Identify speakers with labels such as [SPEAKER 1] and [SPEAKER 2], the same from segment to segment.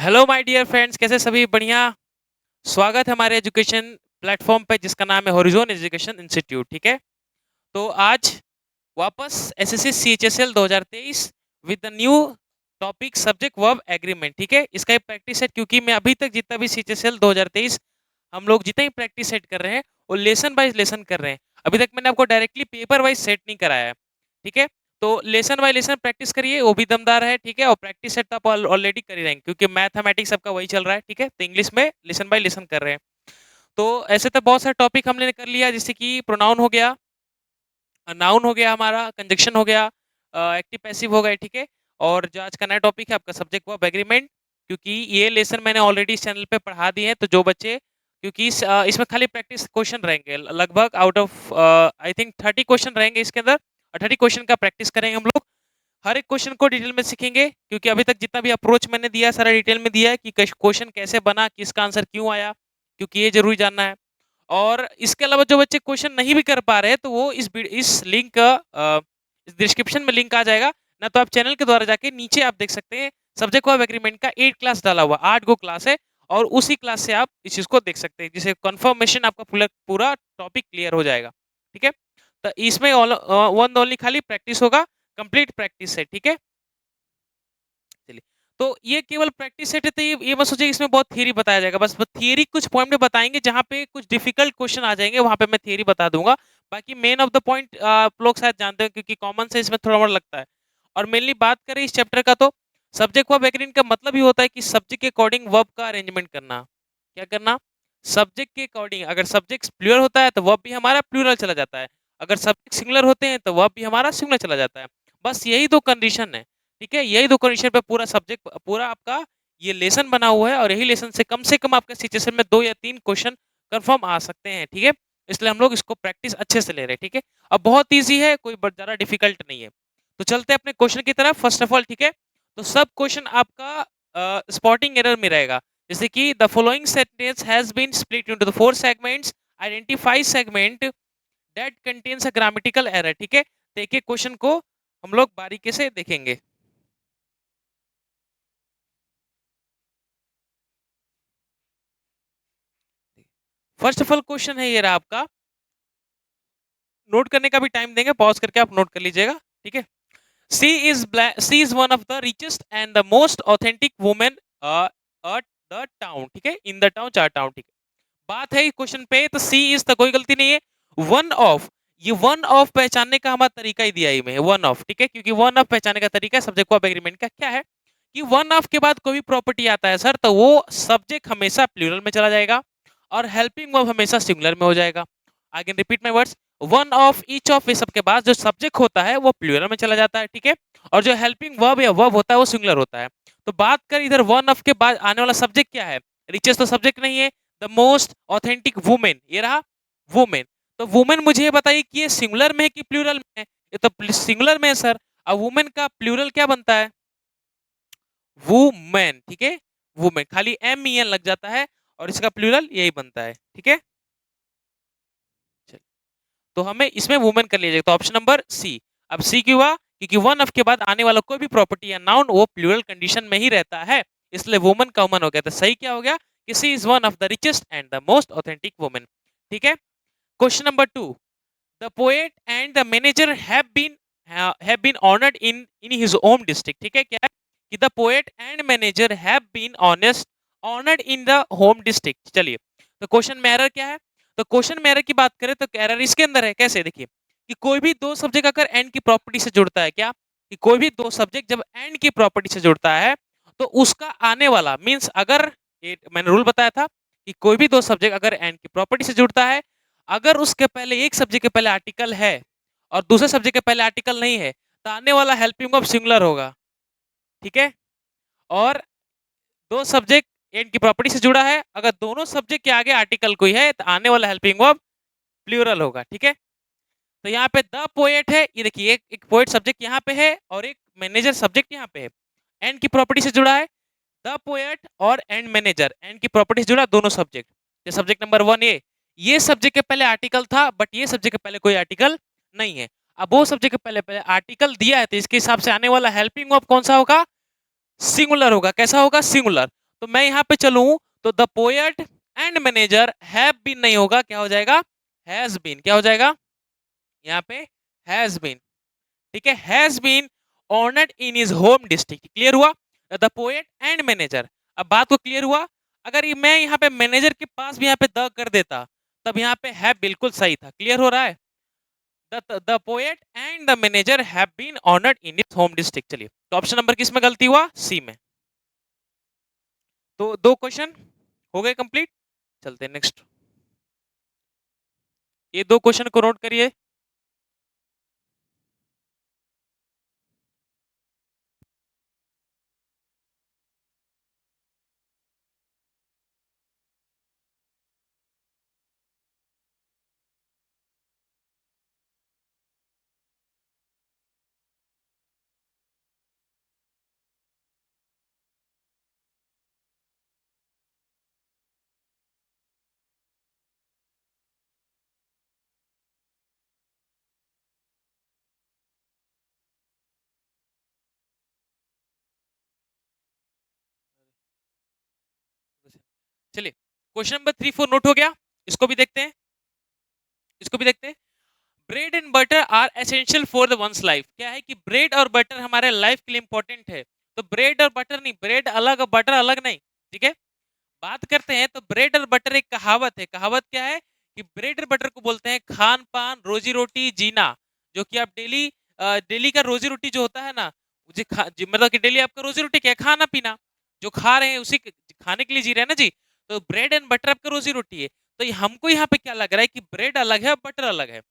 [SPEAKER 1] Hello my dear friends, कैसे सभी? बढ़िया। स्वागत है हमारे एजुकेशन प्लेटफॉर्म पे जिसका नाम है हॉरिजॉन एजुकेशन इंस्टीट्यूट। ठीक है, तो आज वापस SSC CHSL 2023 with the new topic subject verb agreement. ठीक है, इसका एक प्रैक्टिस सेट, क्योंकि मैं अभी तक जितना भी सीएचएसएल 2023 हम लोग जितना ही प्रैक्टिस सेट कर रहे हैं वो लेसन वाइज लेसन कर रहे हैं। अभी तक मैंने आपको डायरेक्टली पेपर वाइज सेट नहीं कराया है। ठीक है, तो लेसन बाय लेसन प्रैक्टिस करिए, वो भी दमदार है। ठीक है, और प्रैक्टिस सेट तो आप ऑलरेडी कर ही रहेंगे क्योंकि मैथमेटिक्स आपका वही चल रहा है। ठीक है, तो इंग्लिश में लेसन बाय लेसन कर रहे हैं। तो ऐसे तो बहुत सारे टॉपिक हमने कर लिया, जैसे कि प्रोनाउन हो गया, नाउन हो गया, हमारा कंजक्शन हो गया, एक्टिव पैसिव हो गए। ठीक है, और जो आज का नया टॉपिक है आपका सब्जेक्ट वर्ब एग्रीमेंट, क्योंकि ये लेसन मैंने ऑलरेडी इस चैनल पे पढ़ा दिए हैं। तो जो बच्चे, क्योंकि इसमें खाली प्रैक्टिस क्वेश्चन रहेंगे, लगभग out of I think 30 question रहेंगे इसके अंदर, और 30 क्वेश्चन का प्रैक्टिस करेंगे हम लोग। हर एक क्वेश्चन को डिटेल में सीखेंगे, क्योंकि अभी तक जितना भी अप्रोच मैंने दिया है सारा डिटेल में दिया है कि क्वेश्चन कैसे बना, किसका आंसर क्यों आया, क्योंकि ये जरूरी जानना है। और इसके अलावा जो बच्चे क्वेश्चन नहीं भी कर पा रहे हैं तो वो इस लिंक का इस डिस्क्रिप्शन में लिंक आ जाएगा ना, तो आप चैनल के द्वारा जाके नीचे आप देख सकते हैं सब्जेक्ट वर्ब एग्रीमेंट का 8 क्लास डाला हुआ, 8 गो क्लास है, और उसी क्लास से आप इस चीज को देख सकते हैं, जिसे कंफर्मेशन आपका पूरा पूरा टॉपिक क्लियर हो जाएगा। ठीक है, तो इसमें वन ओनली खाली प्रैक्टिस होगा, कंप्लीट प्रैक्टिस है। ठीक है, चलिए, तो ये केवल प्रैक्टिस सेट है, तो ये मत सोचिए इसमें बहुत थियरी बताया जाएगा। बस थियरी कुछ पॉइंट में बताएंगे, जहां पे कुछ डिफिकल्ट क्वेश्चन आ जाएंगे वहां पे मैं थियरी बता दूंगा। बाकी मेन ऑफ द पॉइंट आप लोग शायद जानते हैं, क्योंकि कॉमन सेंस में थोड़ा मोड़ा लगता है। और मेनली बात करें इस चैप्टर का, तो सब्जेक्ट वर्ब एग्रीमेंट का मतलब ही होता है कि सब्जेक्ट के अकॉर्डिंग वर्ब का अरेंजमेंट करना। क्या करना? सब्जेक्ट के अकॉर्डिंग। अगर सब्जेक्ट प्लूरल होता है तो वर्ब भी हमारा प्लूरल चला जाता है, अगर सब्जेक्ट सिंगुलर होते हैं तो वर्ब भी हमारा सिंगुलर चला जाता है। बस यही दो कंडीशन है। ठीक है, यही दो कंडीशन पे पूरा सब्जेक्ट, पूरा आपका ये लेसन बना हुआ है, और यही लेसन से कम आपके सिचुएशन में 2 या 3 क्वेश्चन कंफर्म आ सकते हैं। ठीक है, इसलिए हम लोग इसको प्रैक्टिस अच्छे से ले रहे हैं। ठीक है, अब बहुत इजी है, कोई ज्यादा डिफिकल्ट नहीं है। तो चलते हैं अपने क्वेश्चन की तरफ। फर्स्ट ऑफ ऑल, ठीक है, तो सब क्वेश्चन आपका स्पॉटिंग एरर में रहेगा। जैसे कि the following sentence has been split into the 4 segments, identify segment that contains a grammatical error. ठीक है, तो एक एक क्वेश्चन को हम लोग बारीकी से देखेंगे। फर्स्ट ऑफ ऑल क्वेश्चन है ये रहा आपका, नोट करने का भी टाइम देंगे, पॉज करके आप नोट कर लीजिएगा। ठीक है, she is one of the richest and the most authentic women at the town. ठीक है, इन द टाउन, चार टाउन। ठीक है, बात है क्वेश्चन पे, तो सी इज तो कोई गलती नहीं है। वन ऑफ, ये वन ऑफ पहचानने का हमारा तरीका ही दिया ही में वन ऑफ। ठीक है, क्योंकि वन ऑफ पहचानने का तरीका सब्जेक्ट वर्ब एग्रीमेंट का क्या है कि वन ऑफ के बाद कोई भी प्रॉपर्टी आता है सर, तो वो सब्जेक्ट हमेशा प्लूरल में चला जाएगा और हेल्पिंग वर्ब हमेशा सिंगुलर में हो जाएगा। I can repeat my words, one of, each of, ये सब के बाद जो सब्जेक्ट होता है वो प्लूरल में चला जाता है। ठीक है, और जो हेल्पिंग वर्ब या वर्ब होता है वो सिंगुलर होता है। तो बात कर इधर वन ऑफ के बाद आने वाला सब्जेक्ट क्या है, रिचेस्ट तो सब्जेक्ट नहीं है, द मोस्ट ऑथेंटिक वुमेन, ये रहा वुमेन। तो वुमेन मुझे ये बताइए कि ये सिंगुलर में है कि प्लूरल में है? ये तो सिंगुलर में है सर। अब वुमेन का प्लूरल क्या बनता है? वुमेन। ठीक है, वुमेन खाली एम ई एन लग जाता है, और इसका प्लूरल यही बनता है। ठीक है, तो हमें इसमें वुमेन कर लीजिएगा, तो ऑप्शन नंबर सी। अब सी क्यों हुआ? क्योंकि वन ऑफ के बाद आने वाला कोई भी प्रॉपर्टी या नाउन वो प्लूरल कंडीशन में ही रहता है, इसलिए वुमन कॉमन हो गया। तो सही क्या हो गया कि she is one of the richest and the most authentic women. ठीक है, question number 2, the poet and the manager have been honoured in his home district. ठीक है, क्या है कि the poet and manager have been honoured in the home district. चलिए, तो question में एरर क्या है? तो क्वेश्चन में एरर की बात करें तो एरर इसके अंदर है। कैसे? देखिए कि कोई भी दो सब्जेक्ट अगर एंड की प्रॉपर्टी से जुड़ता है, क्या कि कोई भी दो सब्जेक्ट जब एंड की प्रॉपर्टी से जुड़ता है तो उसका आने वाला मींस, अगर मैंने रूल बताया था कि कोई भी दो सब्जेक्ट अगर एंड की प्रॉपर्टी से जुड़ता है, अगर उसके पहले एक सब्जेक्ट के पहले आर्टिकल है और दूसरे सब्जेक्ट के पहले आर्टिकल नहीं है, तो आने वाला हेल्पिंग वर्ब सिंगुलर होगा। ठीक है, और दो सब्जेक्ट एंड की प्रॉपर्टी से जुड़ा है, अगर दोनों सब्जेक्ट के आगे आर्टिकल कोई है तो आने वाला हेल्पिंग वर्ब प्लूरल होगा। ठीक है, तो यहाँ पे द पोएट है, ये देखिए एक पोएट सब्जेक्ट यहाँ पे है और एक मैनेजर सब्जेक्ट यहाँ पे है, एंड की प्रॉपर्टी से जुड़ा है। द पोएट और एंड मैनेजर एंड की प्रॉपर्टी से जुड़ा दोनों सब्जेक्ट। ये सब्जेक्ट नंबर 1 ये सब्जेक्ट के पहले आर्टिकल था बट ये सब्जेक्ट के पहले कोई आर्टिकल नहीं है। अब वो सब्जेक्ट के पहले पहले आर्टिकल दिया है, तो इसके हिसाब से आने वाला हेल्पिंग वर्ब कौन सा होगा? सिंगुलर होगा। कैसा होगा? सिंगुलर। तो मैं यहाँ पे चलूं तो the poet and manager have been नहीं होगा, क्या हो जाएगा, हैज बीन। क्या हो जाएगा यहाँ पे, हैज बीन। ठीक है, has been honoured in his home district. Clear हुआ, द पोएट एंड मैनेजर। अब बात को क्लियर हुआ। अगर मैं यहाँ पे मैनेजर के पास भी यहाँ पे द कर देता तब यहाँ पे हैव बिल्कुल सही था। क्लियर हो रहा है, the poet and the manager have been honoured in his home district. चलिए, तो ऑप्शन नंबर किस में गलती हुआ, सी में। तो दो क्वेश्चन हो गए कंप्लीट। चलते हैं नेक्स्ट। ये दो क्वेश्चन को नोट करिए। चलिए, क्वेश्चन नंबर 3 4 नोट हो गया। इसको भी देखते हैं, इसको भी देखते हैं। Bread and butter are essential for the one's life. क्या है कि ब्रेड और बटर हमारे लाइफ के लिए इंपॉर्टेंट है। तो ब्रेड और बटर नहीं, ब्रेड अलग और बटर अलग नहीं। ठीक है, बात करते हैं तो ब्रेड और बटर एक कहावत है। कहावत क्या है कि ब्रेड और बटर को बोलते हैं खान पान, रोजी रोटी, जीना। जो कि आप डेली डेली का रोजी रोटी जो होता है ना, मतलब कि डेली आपका रोजी रोटी क्या है, खाना पीना। जो खा रहे हैं उसी खाने के लिए जी रहे हैं ना जी। तो ब्रेड एंड बटर आपका रोजी रोटी है। तो हमको यहाँ पे क्या लग रहा है कि ब्रेड अलग है, बटर अलग है।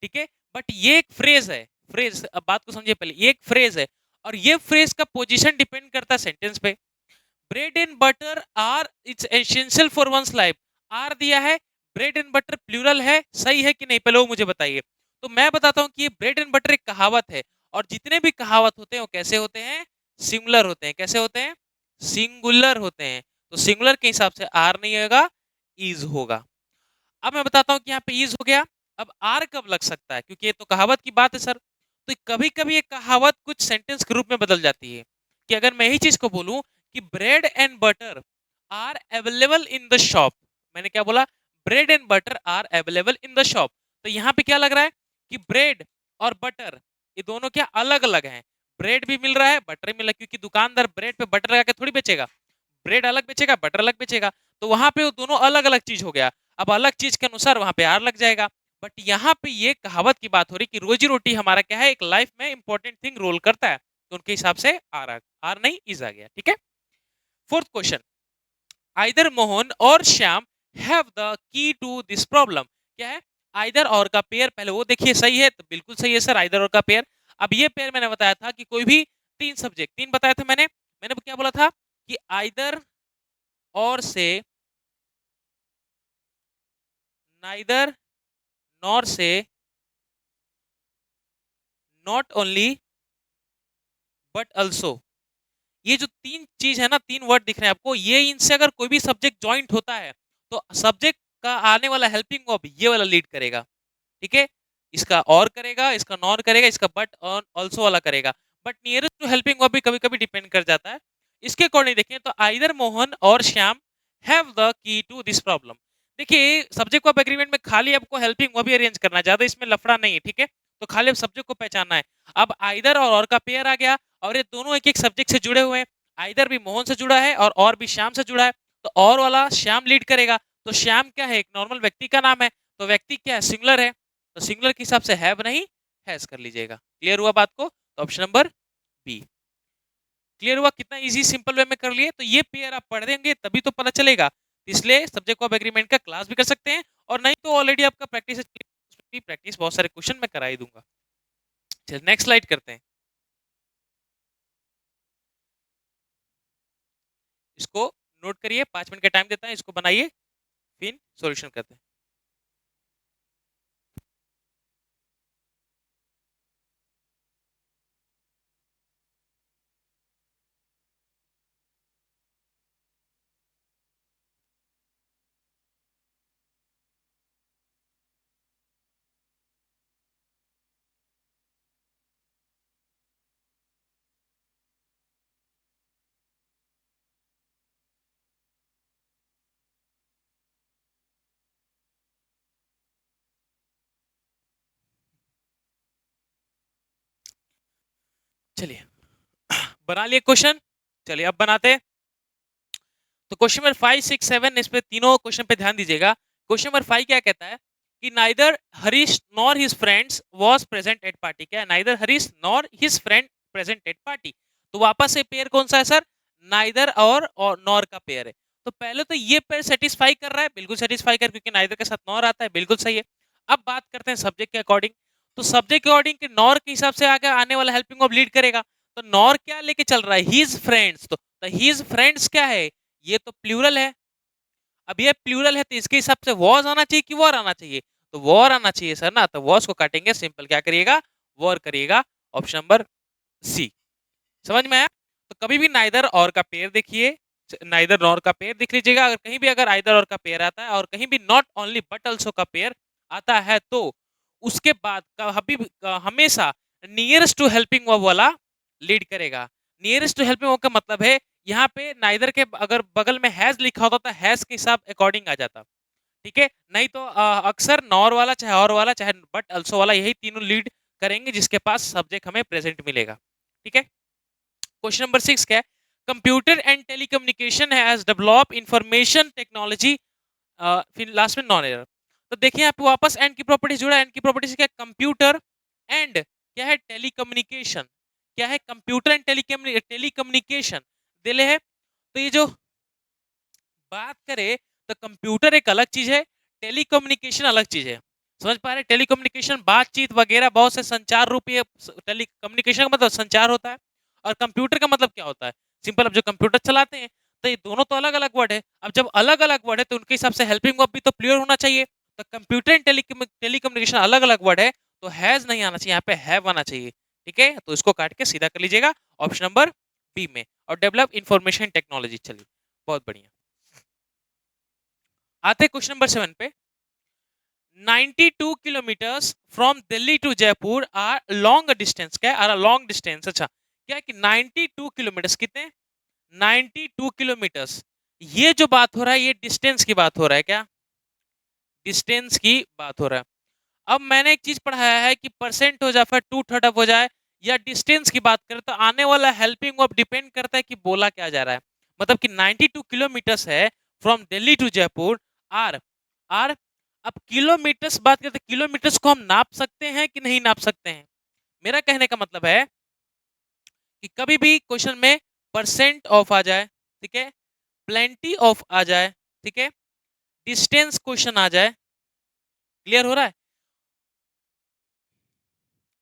[SPEAKER 1] ठीक है, बट ये एक फ्रेज है। फ्रेज, अब बात को समझिए पहले, ये एक फ्रेज है और ये फ्रेज का पोजीशन डिपेंड करता है सेंटेंस पे। Bread and butter are its essential for one's life. Are दिया है, ब्रेड एंड बटर प्लूरल है, सही है कि नहीं, पहले वो मुझे बताइए। तो मैं बताता हूं कि ये ब्रेड एंड बटर एक कहावत है और जितने भी कहावत होते हैं वो कैसे होते हैं, सिंगुलर होते हैं। कैसे होते हैं, सिंगुलर होते हैं। तो सिंगुलर के हिसाब से आर नहीं होगा, इज होगा। अब मैं बताता हूं कि यहाँ पे इज हो गया। अब आर कब लग सकता है, क्योंकि ये तो कहावत की बात है सर। तो कभी कभी एक कहावत कुछ सेंटेंस के रूप में बदल जाती है। कि अगर मैं ही चीज को बोलूं कि bread and butter are available in the shop. मैंने क्या बोला, bread and butter are available in the shop. तो यहाँ पे क्या लग रहा है कि ब्रेड और बटर ये दोनों क्या अलग अलग हैं। ब्रेड भी मिल रहा है, बटर भी मिल रहा है, क्योंकि दुकानदार ब्रेड पे बटर लगा के थोड़ी बेचेगा। ब्रेड अलग बेचेगा, बटर अलग बेचेगा। तो वहां पे वो दोनों अलग अलग चीज हो गया। अब अलग चीज के अनुसार वहां पे आर लग जाएगा। बट यहाँ पे ये कहावत की बात हो रही कि रोजी रोटी हमारा क्या है, एक लाइफ में इंपॉर्टेंट थिंग रोल करता है। तो उनके हिसाब से आर नहीं इज आ गया। ठीक है, fourth question. Either Mohan or Shyam have the key to this problem. क्या है, आइदर और का पेयर, पहले वो देखिए सही है, तो बिल्कुल सही है सर, आइदर और का पेयर। अब ये पेयर मैंने बताया था कि कोई भी तीन सब्जेक्ट, तीन बताया था मैंने। मैंने क्या बोला था कि आइदर और से, नाइदर नॉर से, नॉट ओनली बट अल्सो। ये जो तीन चीज है ना, तीन वर्ड दिख रहे हैं आपको, ये इनसे अगर कोई भी सब्जेक्ट ज्वाइंट होता है तो सब्जेक्ट का आने वाला हेल्पिंग वर्ब ये वाला लीड करेगा। ठीक है, इसका और करेगा, इसका नॉर करेगा, इसका बट और ऑल्सो वाला करेगा। But nearest to helping verb भी कभी कभी डिपेंड कर जाता है। इसके अकॉर्डिंग देखें तो either Mohan or Shyam have the key to this problem. देखिए, सब्जेक्ट वर्ब एग्रीमेंट में खाली आपको हेल्पिंग वर्ब ही अरेंज करना है, ज्यादा इसमें लफड़ा नहीं है। ठीक है, तो खाली अब सब्जेक्ट को पहचानना है। अब आइदर और का पेयर आ गया और ये दोनों एक एक सब्जेक्ट से जुड़े हुए हैं। आइदर भी मोहन से जुड़ा है और भी श्याम से जुड़ा है। तो और वाला श्याम लीड करेगा। तो श्याम क्या है, एक नॉर्मल व्यक्ति का नाम है। तो व्यक्ति क्या है, सिंगुलर है। तो सिंगुलर के हिसाब से हैव नहीं हैज कर लीजिएगा। क्लियर हुआ बात को, तो ऑप्शन नंबर बी। क्लियर हुआ, कितना इजी सिंपल वे में कर लिए। तो ये पेयर आप पढ़ देंगे तभी तो पता चलेगा। इसलिए सब्जेक्ट ऑफ एग्रीमेंट का क्लास भी कर सकते हैं और नहीं तो ऑलरेडी आपका प्रैक्टिस प्रैक्टिस बहुत सारे क्वेश्चन मैं करा ही दूंगा। चलिए नेक्स्ट स्लाइड करते हैं। इसको नोट करिए, 5 मिनट का टाइम देता है, इसको बनाइए फिर सॉल्यूशन करते हैं। चलिए बना लिए क्वेश्चन। चलिए अब बनाते हैं। तो क्वेश्चन नंबर 5, 6, 7 इस पे तीनों क्वेश्चन पे ध्यान दीजिएगा। क्वेश्चन नंबर 5 क्या कहता है कि neither Harish nor his friends was present at party. क्या है? Neither Harish nor his friend present at party. तो वापस से पेयर कौन सा है सर? नाइदर और नॉर का पेयर है। तो पहले तो ये पेयर सेटिस्फाई कर रहा है, बिल्कुल सेटिस्फाई कर, क्योंकि नाइदर के साथ नॉर आता है, बिल्कुल सही है। अब बात करते हैं सब्जेक्ट के अकॉर्डिंग। तो सब्जेक्ट के अकॉर्डिंग कि नॉर के हिसाब से आगे आने वाला हेल्पिंग ऑफ लीड करेगा। तो नॉर क्या लेके चल रहा है? His friends. तो हिज फ्रेंड्स क्या है? ये तो प्लूरल है। अब ये प्लूरल है तो इसके हिसाब से वॉज आना चाहिए कि वॉर आना चाहिए? तो वॉर आना चाहिए सर ना। तो वॉज को काटेंगे, सिंपल क्या करिएगा? वॉर करिएगा। Option number C. समझ में आया? तो कभी भी नाइदर और का पेयर देखिए, नाइदर नॉर का पेयर देख लीजिएगा। अगर कहीं भी अगर आइदर और का पेयर आता है और कहीं भी नॉट ओनली बट ऑल्सो का पेयर आता है तो उसके बाद कभी हमेशा नियरेस्ट टू हेल्पिंग वर्ब वाला लीड करेगा। नियरेस्ट टू हेल्पिंग वर्ब का मतलब है यहाँ पे नाइदर के अगर बगल में हैज लिखा होता तो हैज के हिसाब अकॉर्डिंग आ जाता। ठीक है? नहीं तो अक्सर नॉर वाला चाहे और वाला चाहे बट अल्सो वाला यही तीनों लीड करेंगे जिसके पास सब्जेक्ट हमें प्रेजेंट मिलेगा। ठीक है? क्वेश्चन नंबर 6 क्या है? Computer and telecommunication has develop information technology, फिर लास्ट में नॉन एरर। तो देखिए यहाँ पे वापस एंड की प्रॉपर्टी जुड़ा। एंड की प्रॉपर्टी क्या? कंप्यूटर एंड क्या है? टेलीकम्युनिकेशन। क्या है? कंप्यूटर एंड टेलीकम्युनिकेशन दिले है। तो ये जो बात करें तो कंप्यूटर एक अलग चीज है, टेलीकम्युनिकेशन अलग चीज है। समझ पा रहे? टेलीकम्युनिकेशन बातचीत वगैरह बहुत से संचार रूपी, टेलीकम्युनिकेशन का मतलब संचार होता है। और कंप्यूटर का मतलब क्या होता है? सिंपल, अब जो कंप्यूटर चलाते हैं तो ये दोनों तो अलग अलग वर्ड है। अब जब अलग अलग वर्ड है तो उनके हिसाब से हेल्पिंग वर्ब भी तो क्लियर होना चाहिए। तो कंप्यूटर एंड टेलीकम्युनिकेशन अलग अलग वर्ड है, तो हैज नहीं आना चाहिए, यहाँ पे हैव आना चाहिए। ठीक है? तो इसको काट के सीधा कर लीजिएगा ऑप्शन नंबर बी में। और डेवलप इंफॉर्मेशन टेक्नोलॉजी। चलिए बहुत बढ़िया। आते क्वेश्चन नंबर 7 पे। 92 kilometres from Delhi to Jaipur are long distance. क्या आर लॉन्ग डिस्टेंस? अच्छा, क्या है कि 92 किलोमीटर्स कितने? 92 किलोमीटर्स। ये जो बात हो रहा है ये डिस्टेंस की बात हो रहा है। क्या? डिस्टेंस की बात हो रहा है। अब मैंने एक चीज पढ़ाया है कि परसेंट हो जाए फिर टू थर्ड अप हो जाए या डिस्टेंस की बात करें तो आने वाला हेल्पिंग वर्ब डिपेंड करता है कि बोला क्या जा रहा है। मतलब कि 92 किलोमीटर्स है from Delhi to Jaipur. Are are अब किलोमीटर्स बात करते हैं, किलोमीटर्स को हम नाप सकते हैं कि नहीं नाप सकते हैं? मेरा कहने का मतलब है कि कभी भी क्वेश्चन में परसेंट ऑफ आ जाए, ठीक है, प्लेंटी ऑफ आ जाए, ठीक है, डिस्टेंस क्वेश्चन आ जाए, क्लियर हो रहा है?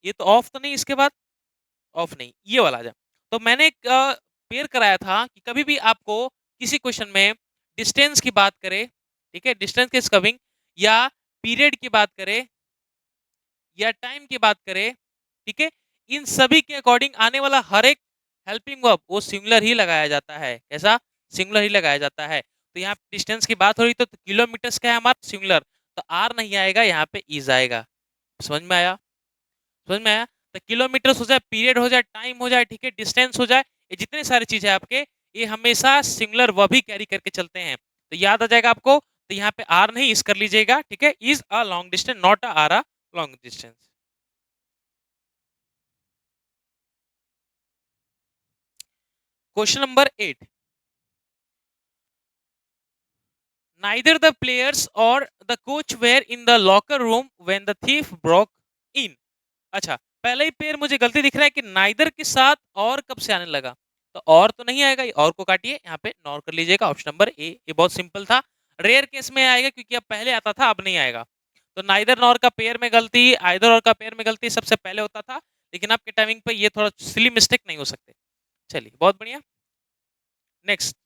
[SPEAKER 1] ये तो ऑफ तो नहीं, इसके बाद ऑफ नहीं, ये वाला आ जाए। तो मैंने एक पेयर कराया था कि कभी भी आपको किसी क्वेश्चन में डिस्टेंस की बात करे, ठीक है, डिस्टेंस के कविंग, या पीरियड की बात करे या टाइम की बात करे, ठीक है, इन सभी के अकॉर्डिंग आने वाला हर एक हेल्पिंग वर्ब वो सिंगुलर ही लगाया जाता है। कैसा? सिंगुलर ही लगाया जाता है। तो यहाँ डिस्टेंस की बात हो रही तो किलोमीटर्स क्या है हमारा? सिंगुलर। तो आर नहीं आएगा, यहाँ पे इज आएगा। समझ में आया? समझ में आया? तो किलोमीटर्स हो जाए, पीरियड हो जाए, टाइम हो जाए, ठीक है, डिस्टेंस हो जाए, ये जितने सारी चीजें आपके ये हमेशा सिंगुलर वर्ब ही कैरी करके चलते हैं। तो याद आ जाएगा आपको। तो यहाँ पे आर नहीं, इस कर लीजिएगा, ठीक है, is a long distance, not a are a long distance. Question number 8। Neither the players or the coach were in the locker room when the thief broke in. अच्छा, पहले ही पेयर मुझे गलती दिख रहा है कि नाइदर के साथ और कब से आने लगा। तो और तो नहीं आएगा, और को काटिए, यहाँ पे नॉर कर लीजिएगा, ऑप्शन नंबर ए। ये बहुत सिंपल था। रेयर केस में आएगा क्योंकि अब पहले आता था, अब नहीं आएगा। तो नाइदर नॉर का पेयर में गलती, आइदर और का पेयर में गलती सबसे पहले होता था, लेकिन आपके टाइमिंग पे ये थोड़ा सिली मिस्टेक नहीं हो सकते। चलिए बहुत बढ़िया। नेक्स्ट,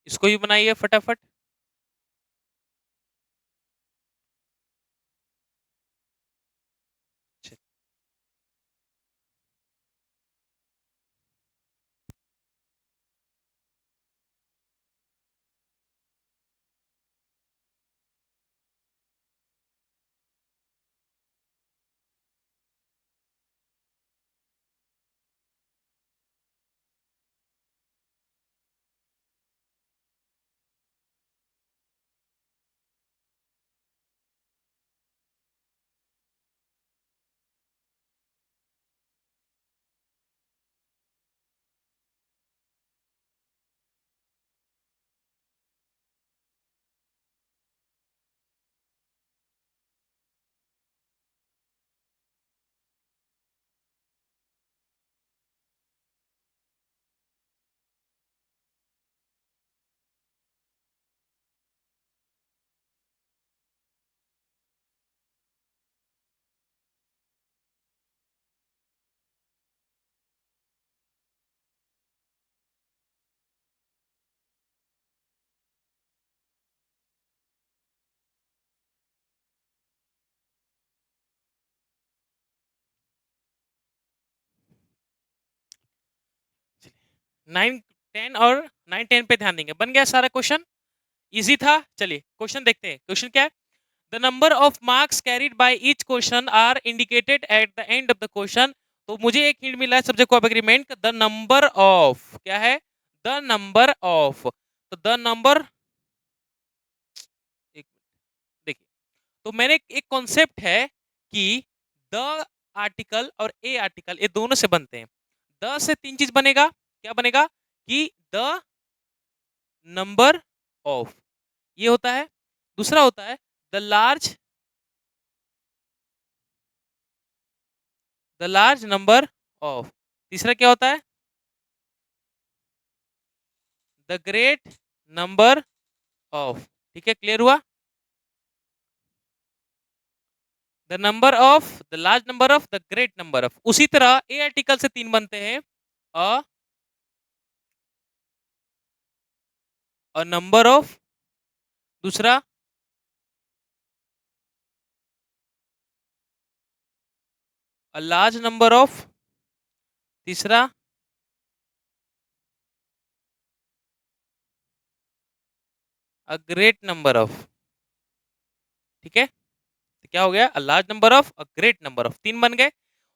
[SPEAKER 1] इसको भी बनाइए फटाफट। 9 10 और 9 10 पे ध्यान देंगे। बन गया सारा क्वेश्चन, इजी था। चलिए क्वेश्चन देखते हैं। क्वेश्चन क्या है? The number of marks carried by each question are indicated at the end of the question. तो मुझे एक हिंट मिला है सब्जेक्ट को एग्रीमेंट, द नंबर ऑफ, क्या है? The number of. तो द नंबर, एक देखिए, तो मैंने एक कॉन्सेप्ट है कि द आर्टिकल और ए आर्टिकल ये दोनों से बनते हैं। द से तीन चीज बनेगा, क्या बनेगा? कि द नंबर ऑफ, ये होता है। दूसरा होता है द लार्ज नंबर ऑफ। तीसरा क्या होता है? The great number of. ठीक है, क्लियर हुआ? The number of, the large number of, the great number of. उसी तरह ए आर्टिकल से तीन बनते हैं, अ नंबर ऑफ, दूसरा अ लार्ज नंबर ऑफ, तीसरा अ ग्रेट नंबर ऑफ। ठीक है, तो क्या हो गया? अ large number of, a great number of, तीन बन गए।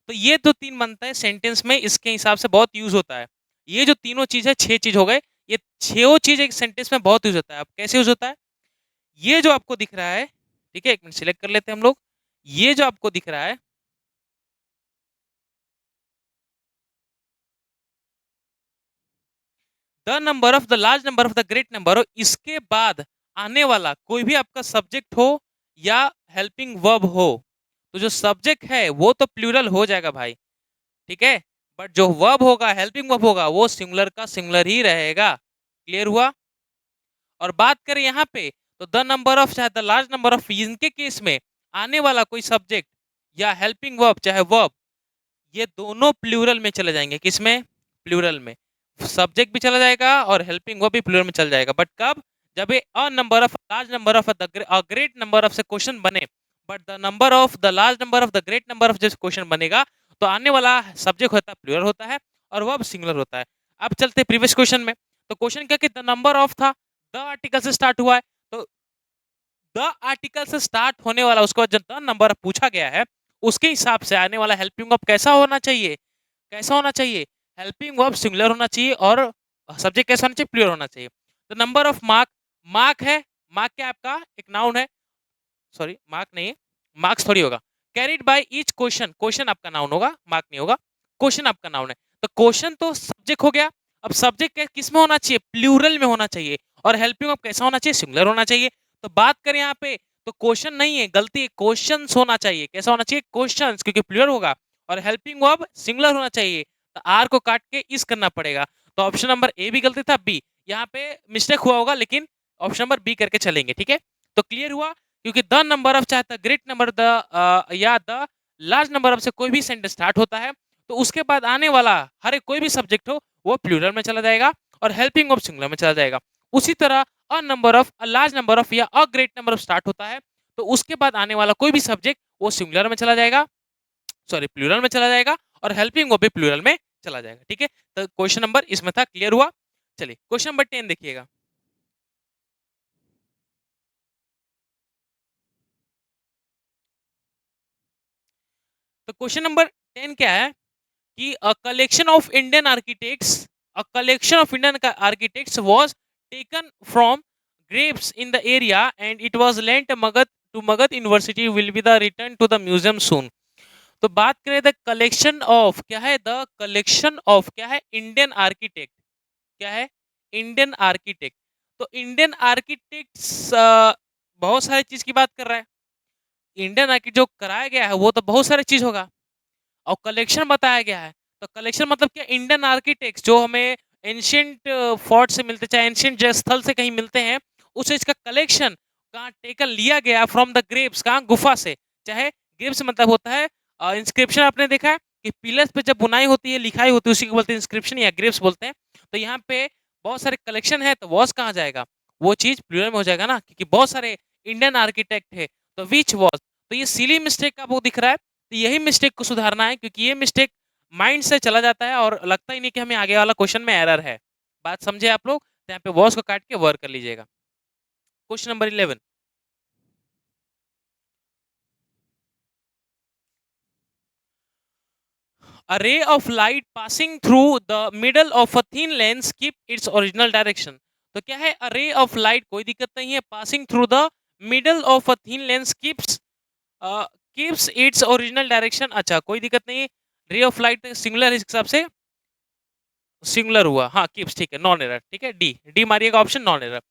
[SPEAKER 1] तो ये जो तीन बनता है सेंटेंस में, इसके हिसाब से बहुत यूज होता है। ये जो तीनों चीज है, छह चीज हो गए, ये छो चीज एक सेंटेंस में बहुत यूज होता है। अब कैसे यूज होता है? ये जो आपको दिख रहा है, ठीक है, एक मिनट सिलेक्ट कर लेते हैं हम लोग। ये जो आपको दिख रहा है, the number of, the large number of, the great number of, इसके बाद आने वाला कोई भी आपका सब्जेक्ट हो या हेल्पिंग वर्ब हो, तो जो सब्जेक्ट है वो तो प्लूरल हो जाएगा भाई, ठीक है, बट जो वर्ब होगा, हेल्पिंग वर्ब होगा, वो सिंगुलर का सिंगुलर ही रहेगा। क्लियर हुआ? और बात करें यहाँ पे, तो द नंबर ऑफ चाहे द लार्ज नंबर ऑफ, इनके केस में आने वाला कोई सब्जेक्ट या हेल्पिंग वर्ब चाहे वर्ब, ये दोनों प्लूरल में चले जाएंगे। किसमें? प्लूरल में। सब्जेक्ट भी चला जाएगा और हेल्पिंग वर्ब भी प्लूरल में चल जाएगा। बट कब? जब ये अ number of, large number of, the great number of से क्वेश्चन बने, but the number of, the large number of, the great number of जैसे क्वेश्चन बनेगा, तो आने वाला सब्जेक्ट होता है प्लूरल होता है और वर्ब सिंगुलर होता है। अब चलते प्रीवियस क्वेश्चन में। तो क्वेश्चन क्या कि द नंबर ऑफ था, द आर्टिकल से स्टार्ट हुआ है, तो द आर्टिकल से स्टार्ट होने वाला, उसके बाद जो द नंबर पूछा गया है, उसके हिसाब से आने वाला हेल्पिंग वर्ब कैसा होना चाहिए? कैसा होना चाहिए? हेल्पिंग वर्ब सिंगुलर होना चाहिए और सब्जेक्ट कैसा होना चाहिए? प्लूरल होना चाहिए। तो नंबर ऑफ मार्क, मार्क है, मार्क क्या आपका एक नाउन है, सॉरी मार्क नहीं है, मार्क्स थोड़ी होगा। Carried by each question, question आपका नाउन होगा, मार्क नहीं होगा, क्वेश्चन आपका नाउन है। तो क्वेश्चन तो सब्जेक्ट हो गया। अब सब्जेक्ट किस में होना चाहिए? प्लूरल में होना चाहिए। और हेल्पिंग वर्ब कैसा होना चाहिए? सिंगुलर होना चाहिए। तो बात करें यहाँ पे, तो क्वेश्चन नहीं है, गलती है, क्वेश्चंस होना चाहिए। कैसा होना चाहिए? क्वेश्चंस, क्योंकि प्लूरल होगा। और हेल्पिंग वर्ब सिंगुलर होना चाहिए, तो आर को काट के इस करना पड़ेगा। तो ऑप्शन नंबर ए भी गलती था, बी यहाँ पे मिस्टेक हुआ होगा, लेकिन ऑप्शन नंबर बी करके चलेंगे। ठीक है, तो क्लियर हुआ? क्योंकि द नंबर ऑफ चाहे द ग्रेट नंबर द या द लार्ज नंबर ऑफ से कोई भी सेंटेंस स्टार्ट होता है, तो उसके बाद आने वाला हर एक कोई भी सब्जेक्ट हो, वो प्लूरल में चला जाएगा और हेल्पिंग वर्ब सिंगुलर में चला जाएगा। उसी तरह a number of, a large number of या a great number of start होता है, तो उसके बाद आने वाला कोई भी सब्जेक्ट वो सिंगुलर में चला जाएगा, सॉरी प्लूरल में चला जाएगा, और हेल्पिंग वर्ब भी प्लूरल में चला जाएगा। ठीक है, तो क्वेश्चन नंबर इसमें था। क्लियर हुआ? चलिए क्वेश्चन नंबर 10 देखिएगा। तो क्वेश्चन नंबर 10 क्या है कि a collection of Indian architects, a collection of Indian architects was taken from graves in the area and it was lent Magadh to Magadh university will be the return to the museum soon. तो बात करें the collection of, क्या है? The collection of क्या है? Indian architect, क्या है? Indian architect. तो इंडियन आर्किटेक्ट्स बहुत सारी चीज की बात कर रहा है। इंडियन आर्किटेक्ट जो कराया गया है वो तो बहुत सारी चीज होगा, और कलेक्शन बताया गया है, तो कलेक्शन मतलब क्या? इंडियन आर्किटेक्ट्स जो हमें एंशियंट फोर्ट से मिलते, चाहे एंशियंट जय स्थल से कहीं मिलते हैं, उस चीज का कलेक्शन कहाँ टेकन लिया गया फ्रॉम द ग्रेव्स, कहाँ? गुफा से। चाहे ग्रेव्स मतलब होता है इंस्क्रिप्शन, आपने देखा है कि पिलर्स पे जब बुनाई होती है, लिखाई होती है, उसी को बोलते हैं इंस्क्रिप्शन या ग्रेव्स बोलते हैं। तो यहाँ पे बहुत सारे कलेक्शन है, तो वॉस कहाँ जाएगा? वो चीज प्लूरल में हो जाएगा ना, क्योंकि बहुत सारे इंडियन आर्किटेक्ट है, तो विच वॉस। तो ये सिली मिस्टेक आपको दिख रहा है, तो यही मिस्टेक को सुधारना है, क्योंकि ये मिस्टेक माइंड से चला जाता है और लगता ही नहीं कि हमें आगे वाला क्वेश्चन में एरर है। बात समझे आप लोग? तो यहाँ पे वॉज को काट के वर कर लीजिएगा। Question number 11, a ray of light passing through the middle of a thin lens keep its original direction। तो क्या है a ray of light, कोई दिक्कत नहीं है, passing through the middle of a thin lens keeps its original direction। अच्छा कोई दिक्कत नहीं, रे ऑफ लाइट सिंगुलर इस हिसाब से सिंगुलर हुआ, हाँ कीप्स ठीक है, नॉन एरर, ठीक है, डी डी मारिएगा option, non error.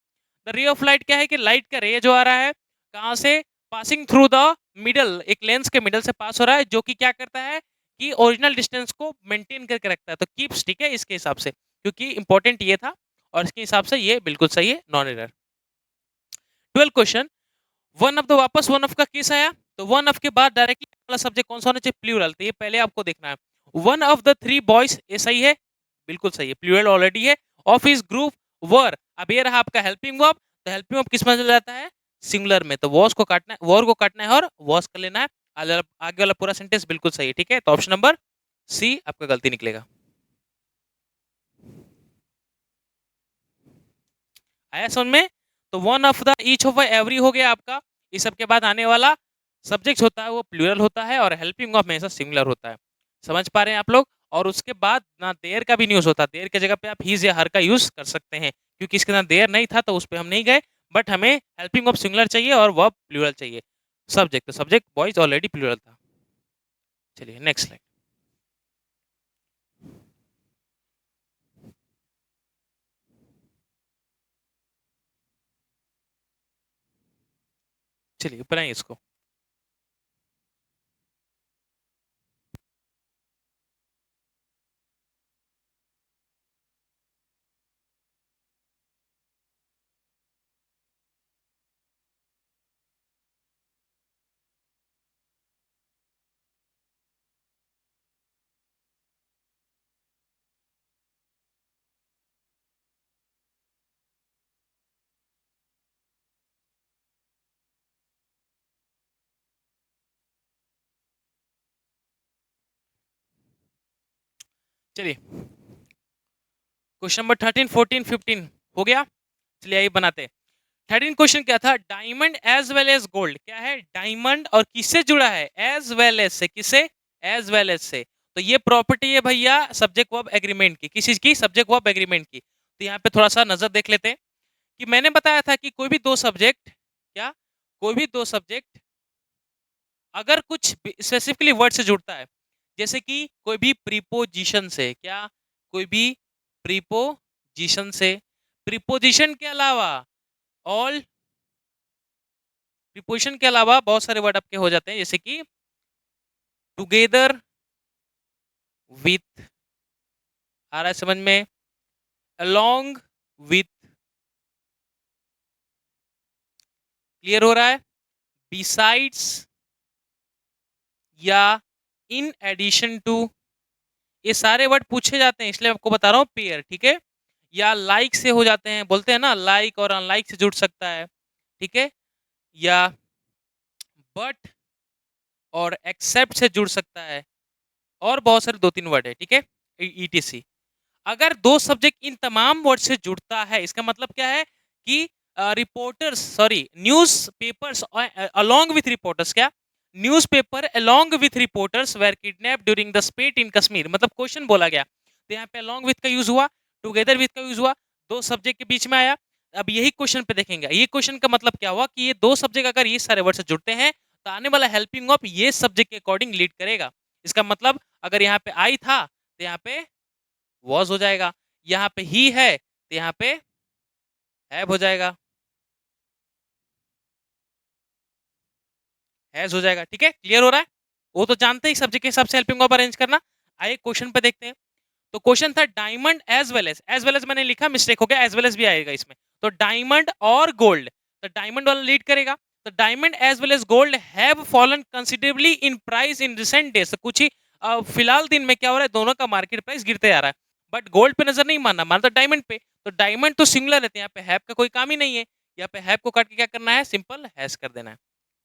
[SPEAKER 1] The ray of light क्या है कि लाइट का रे जो आ रहा है कहाँ से, पासिंग थ्रू द मिडल, एक लेंस के मिडल से पास हो रहा है, जो कि क्या करता है कि ओरिजिनल डिस्टेंस को मेंटेन करके रखता है, तो कीप्स ठीक है इसके हिसाब से, क्योंकि इंपॉर्टेंट ये था और इसके हिसाब से ये बिल्कुल सही है, non error. 12 question, one of the वापस वन ऑफ का केस आया, तो वन ऑफ के बाद डायरेक्टली वाला सब्जेक्ट कौन सा होना चाहिए, प्लूरल, तो ये पहले आपको देखना है। One of the three boys, ये सही है, बिल्कुल सही है, प्लूरल ऑलरेडी है। ऑफ हिज ग्रुप वर, अब ये रहा आपका हेल्पिंग वर्ब, तो हेल्पिंग वर्ब किस में चल जाता है, सिंगुलर में, तो वॉस को काटना है, वॉर को काटना है और वॉस कर लेना है, आगे वाला पूरा सेंटेंस बिल्कुल सही है, ठीक है, तो ऑप्शन नंबर सी आपका गलती निकलेगा। आया समझ में? तो one of the, each of, every हो गया आपका, इस सब के बाद आने वाला सब्जेक्ट होता है वो प्लूरल होता है और हेल्पिंग ऑफ हमेशा सिंगुलर होता है। समझ पा रहे हैं आप लोग? और उसके बाद ना देर का भी यूज होता, देर की जगह पे आप हीज या हर का यूज कर सकते हैं, क्योंकि इसके अंदर देर नहीं था तो उस पर हम नहीं गए, बट हमें हेल्पिंग ऑफ सिंगुलर चाहिए और वर्ब प्लूरल चाहिए। सब्जेक्ट, तो सब्जेक्ट बॉयज ऑलरेडी प्लूरल था। चलिए नेक्स्ट स्लाइड। चलिए बनाइए इसको। चलिए क्वेश्चन नंबर 13, 14, 15 हो गया। चलिए आइए बनाते हैं। 13 क्वेश्चन क्या था, diamond as well as gold, क्या है डायमंड और किससे जुड़ा है, एज वेल एज से, किसे, एज वेल एज से, तो ये प्रॉपर्टी है भैया सब्जेक्ट वर्ब एग्रीमेंट की, किस चीज की, सब्जेक्ट वर्ब एग्रीमेंट की। तो यहाँ पे थोड़ा सा नजर देख लेते हैं कि मैंने बताया था कि कोई भी दो सब्जेक्ट, क्या, कोई भी दो सब्जेक्ट अगर कुछ स्पेसिफिकली वर्ड से जुड़ता है, जैसे कि कोई भी प्रीपोजिशन से, क्या, कोई भी प्रीपोजिशन से, प्रीपोजिशन के अलावा ऑल, प्रीपोजिशन के अलावा बहुत सारे वर्ड आपके हो जाते हैं, जैसे कि टुगेदर विथ, आ रहा है समझ में, अलोंग विथ, क्लियर हो रहा है, बिसाइड्स या इन एडिशन टू, ये सारे वर्ड पूछे जाते हैं, इसलिए आपको बता रहा हूँ पेयर, ठीक है, या लाइक से हो जाते हैं, बोलते हैं ना लाइक और अनलाइक से जुड़ सकता है, ठीक है, या बट और एक्सेप्ट से जुड़ सकता है, और बहुत सारे दो तीन वर्ड है, ठीक है, ईटीसी। अगर दो सब्जेक्ट इन तमाम वर्ड से जुड़ता है, इसका मतलब क्या है कि reporters, sorry news papers along with reporters, क्या, news paper along with reporters were kidnap during the spate in Kashmir, मतलब क्वेश्चन बोला गया, तो यहाँ पे अलोंग विथ का यूज हुआ, टुगेदर विथ का यूज हुआ, दो सब्जेक्ट के बीच में आया। अब यही क्वेश्चन पे देखेंगे, ये क्वेश्चन का मतलब क्या हुआ कि ये दो सब्जेक्ट अगर ये सारे वर्ड से जुड़ते हैं तो आने वाला हेल्पिंग ऑफ ये सब्जेक्ट के अकॉर्डिंग लीड करेगा। इसका मतलब अगर यहाँ पे आई था तो यहाँ पे वॉज हो जाएगा, यहाँ पे ही है तो यहाँ पे हैव हो जाएगा, हैज हो जाएगा, ठीक है, क्लियर हो रहा है, वो तो जानते ही सब्जेक्ट के हिसाब से हेल्पिंग वर्ब अरेंज करना। आइए क्वेश्चन पे देखते हैं। तो क्वेश्चन था डायमंड एज वेल एज मैंने लिखा मिस्टेक हो गया, एज वेल एज भी आएगा इसमें, तो डायमंड और गोल्ड, तो डायमंड वाला लीड करेगा, तो diamond as well as gold have fallen considerably in price in recent days, कुछ ही फिलहाल दिन में क्या हो रहा है, दोनों का मार्केट प्राइस गिरते जा रहा है, बट गोल्ड पे नजर नहीं मानना, मानता डायमंड पे, तो डायमंड तो सिंगुलर रहते हैं, यहाँ पे हैव का कोई काम ही नहीं है, यहाँ पे हैव को काट के क्या करना है, सिंपल हैज कर देना है,